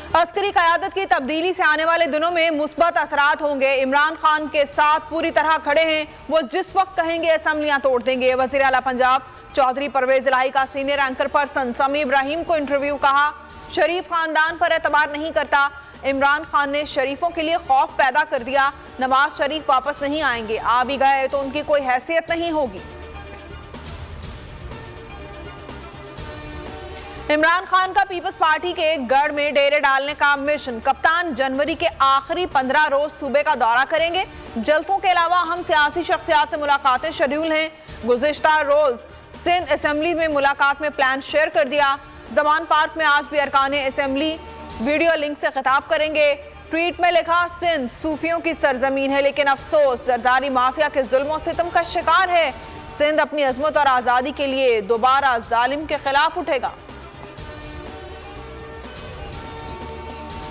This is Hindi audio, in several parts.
अस्करी क़यादत की तब्दीली से आने वाले दिनों में मुस्बत असरात होंगे। इमरान खान के साथ पूरी तरह खड़े हैं, वो जिस वक्त कहेंगे असेंबलियां तोड़ देंगे। वज़ीर आला पंजाब चौधरी परवेज इलाही का सीनियर एंकर पर्सन समी इब्राहिम को इंटरव्यू। कहा, शरीफ खानदान पर एतबार नहीं करता। इमरान खान ने शरीफों के लिए खौफ पैदा कर दिया। नवाज शरीफ वापस नहीं आएंगे, आ भी गए तो उनकी कोई हैसियत नहीं होगी। इमरान खान का पीपल्स पार्टी के गढ़ में डेरे डालने का मिशन। कप्तान जनवरी के आखिरी 15 रोज सूबे का दौरा करेंगे। जलसों के अलावा अहम सियासी शख्सियात से मुलाकातें शेड्यूल हैं। गुज़िश्ता रोज सिंध असेंबली में मुलाकात में प्लान शेयर कर दिया। जमान पार्क में आज भी अरकान असेंबली वीडियो लिंक से खिताब करेंगे। ट्वीट में लिखा, सिंध सूफियों की सरजमीन है, लेकिन अफसोस जरदारी माफिया के जुल्म और सितम का शिकार है। सिंध अपनी अजमत और आज़ादी के लिए दोबारा जालिम के खिलाफ उठेगा।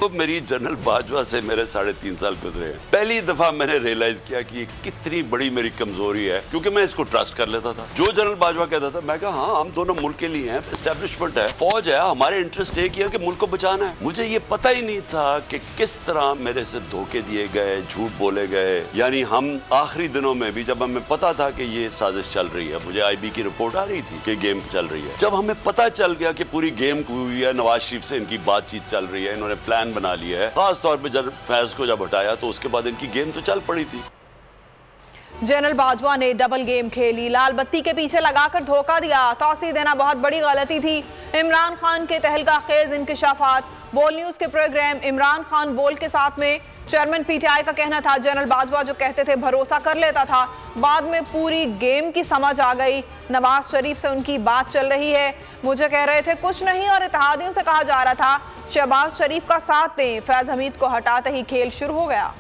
तो मेरी जनरल बाजवा से मेरे 3.5 साल गुजरे हैं। पहली दफा मैंने रियलाइज किया कि कितनी बड़ी मेरी कमजोरी है, क्योंकि मैं इसको ट्रस्ट कर लेता था। जो जनरल बाजवा कहता था, मैं कहा हाँ, हम दोनों मुल्क के लिए हैं, एस्टेब्लिशमेंट है, फौज है, हमारे इंटरेस्ट एक ही है कि मुल्क को बचाना है। मुझे ये पता ही नहीं था कि किस तरह मेरे से धोखे दिए गए, झूठ बोले गए। यानी हम आखिरी दिनों में भी, जब हमें पता था कि ये साजिश चल रही है, मुझे IB की रिपोर्ट आ रही थी कि गेम चल रही है, जब हमें पता चल गया कि पूरी गेम हुई है, नवाज शरीफ से इनकी बातचीत चल रही है, इन्होंने प्लान बना लिया है, खास तौर पे जब फैज को जब हटाया तो उसके बाद इनकी गेम तो चल पड़ी थी। जनरल बाजवा ने डबल गेम खेली, लाल बत्ती के पीछे लगाकर धोखा दिया। तौसी देना बहुत बड़ी गलती थी। इमरान खान के तहलका खेज इंकशाफात। बोल न्यूज के प्रोग्राम इमरान खान बोल के साथ में चेयरमैन PTI का कहना था, जनरल बाजवा जो कहते थे भरोसा कर लेता था, बाद में पूरी गेम की समझ आ गई। नवाज शरीफ से उनकी बात चल रही है, मुझे कह रहे थे कुछ नहीं, और इत्तेहादियों से कहा जा रहा था शहबाज शरीफ का साथ दें। फैज हमीद को हटाते ही खेल शुरू हो गया।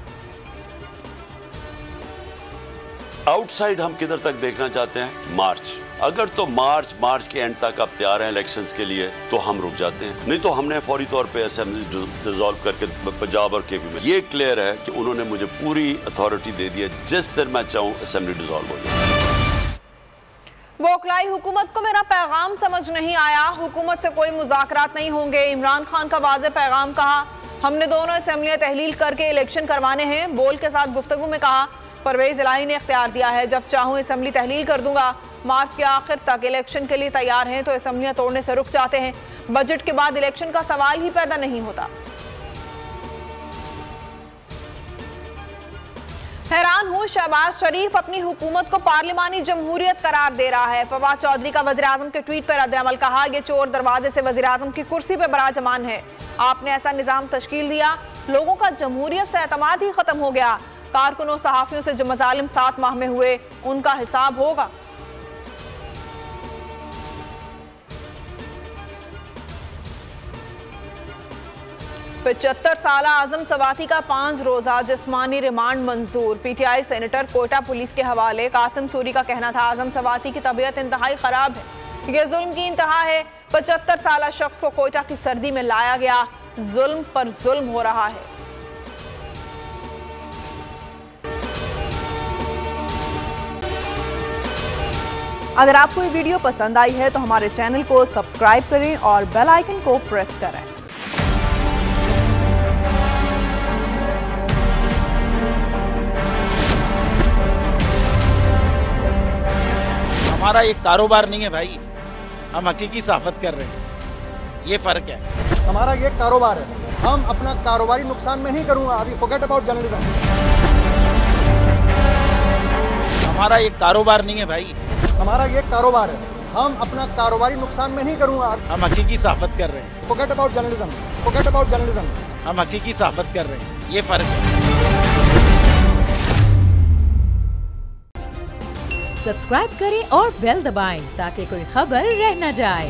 आउटसाइड हम किधर तक देखना चाहते हैं? मार्च। अगर तो मार्च के एंड तक आप तैयार हैं इलेक्शंस के लिए तो हम रुक जाते हैं, नहीं तो हमने फौरी तौर पे असेंबली डिसॉल्व करके पंजाब और KP में ये क्लियर है कि उन्होंने मुझे पूरी अथॉरिटी दे दी है, जिस दिन मैं चाहूँ असेंबली डिसॉल्व हो जाए। वोकलाई हुकूमत को मेरा पैगाम समझ नहीं आया, हुकूमत से कोई मुज़ाकरात नहीं होंगे। इमरान खान का वाज़ेह पैगाम। कहा, हमने दोनों असेंबलियां तहलील करके इलेक्शन करवाने हैं। बोल के साथ गुफ्तगू में कहा, परवेज इलाही ने इख्तियार दिया है, जब चाहूँ असेंबली तहलील कर दूंगा। मार्च के आखिर तक इलेक्शन के लिए तैयार हैं तो असेंबलियां तोड़ने से रुक जाते हैं। बजट के बाद इलेक्शन का सवाल ही पैदा नहीं होता। हैरान हूँ, शहबाज शरीफ अपनी हुकूमत को पार्लिमानी जमहूरियत करार दे रहा है। फवाद चौधरी का वज़ीर आज़म के ट्वीट पर रद्द-ए-अमल। कहा, यह चोर दरवाजे से वज़ीर आज़म की कुर्सी पर बराजमान है। आपने ऐसा निज़ाम तश्कील दिया, लोगों का जमहूरियत से एतमाद ही खत्म हो गया। कारकुनों सहाफ़ियों से जो मज़ालिम 7 माह में हुए, उनका हिसाब होगा। फिर 75 साला आजम सवाती का 5 रोजा जिस्मानी रिमांड मंजूर। PTI सेनेटर कोयटा पुलिस के हवाले। कासिम सूरी का कहना था, आजम सवाती की तबीयत इंतहाई खराब है, ये जुल्म की इंतहा है। 75 साला शख्स को कोयटा की सर्दी में लाया गया, जुल्म पर जुल्म हो रहा है। अगर आपको ये वीडियो पसंद आई है तो हमारे चैनल को सब्सक्राइब करें और बेल आइकन को प्रेस करें। हमारा ये कारोबार नहीं है भाई, हम हकीकी सहाफत कर रहे हैं, ये फर्क है। हमारा ये कारोबार है, हम अपना कारोबारी नुकसान में नहीं करूंगा। अभी फॉरगेट अबाउट जर्नलिज्म। हमारा ये कारोबार नहीं है भाई, हमारा ये कारोबार है, हम अपना कारोबारी नुकसान में नहीं करूंगा। हम हकीकी सहाफत कर रहे हैं। Forget about journalism, forget about journalism. हम हकीकी सहाफत कर रहे हैं, ये फर्क है। सब्सक्राइब करें और बेल दबाएं ताकि कोई खबर रह न जाए।